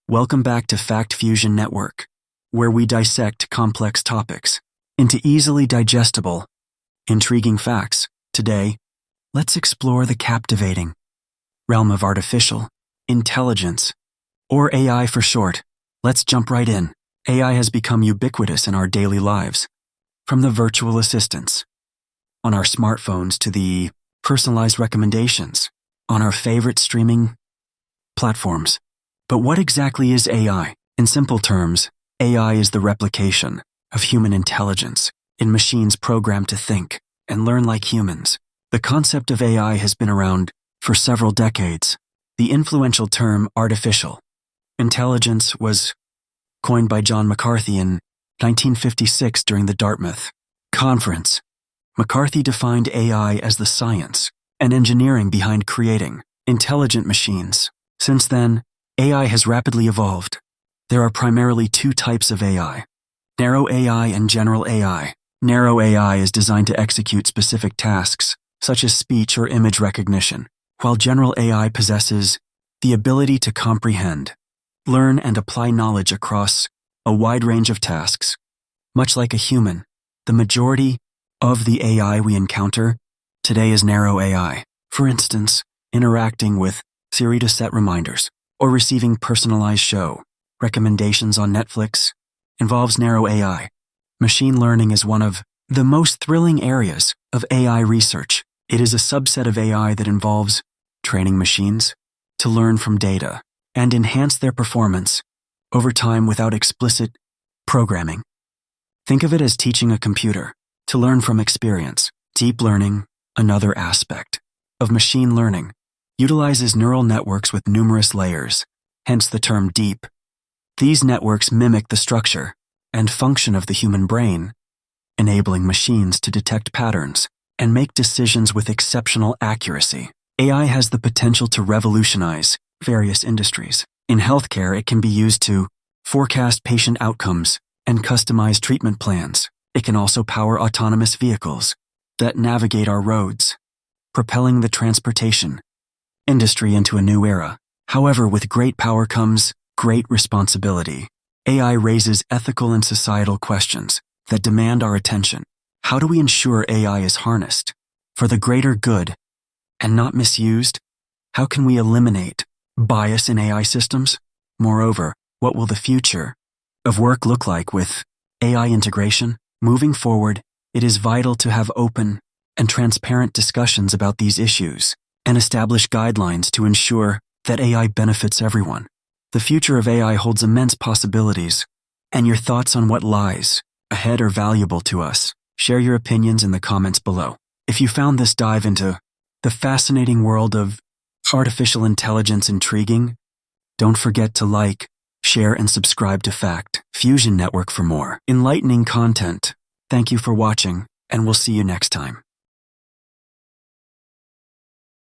Welcome back to Fact Fusion Network, where we dissect complex topics into easily digestible, intriguing facts. Today, let's explore the captivating realm of artificial intelligence, or AI for short. Let's jump right in. AI has become ubiquitous in our daily lives, from the virtual assistants on our smartphones to the personalized recommendations on our favorite streaming platforms. But what exactly is AI? In simple terms, AI is the replication of human intelligence in machines programmed to think and learn like humans. The concept of AI has been around for several decades. The influential term artificial intelligence was coined by John McCarthy in 1956 during the Dartmouth Conference. McCarthy defined AI as the science and engineering behind creating intelligent machines. Since then, AI has rapidly evolved. There are primarily two types of AI: narrow AI and general AI. Narrow AI is designed to execute specific tasks, such as speech or image recognition, while general AI possesses the ability to comprehend, learn, and apply knowledge across a wide range of tasks. Much like a human, the majority of the AI we encounter today is narrow AI. For instance, interacting with Siri to set reminders or receiving personalized show recommendations on Netflix involves narrow AI. Machine learning is one of the most thrilling areas of AI research. It is a subset of AI that involves training machines to learn from data and enhance their performance over time without explicit programming. Think of it as teaching a computer to learn from experience. Deep learning, another aspect of machine learning, utilizes neural networks with numerous layers, hence the term deep. These networks mimic the structure and function of the human brain, enabling machines to detect patterns and make decisions with exceptional accuracy. AI has the potential to revolutionize various industries. In healthcare, it can be used to forecast patient outcomes and customize treatment plans. It can also power autonomous vehicles that navigate our roads, propelling the transportation industry into a new era. However, with great power comes great responsibility. AI raises ethical and societal questions that demand our attention. How do we ensure AI is harnessed for the greater good and not misused? How can we eliminate bias in AI systems? Moreover, what will the future of work look like with AI integration? Moving forward, it is vital to have open and transparent discussions about these issues and establish guidelines to ensure that AI benefits everyone. The future of AI holds immense possibilities, and your thoughts on what lies ahead are valuable to us. Share your opinions in the comments below. If you found this dive into the fascinating world of artificial intelligence intriguing, don't forget to like, share, and subscribe to Fact Fusion Network for more enlightening content. Thank you for watching, and we'll see you next time.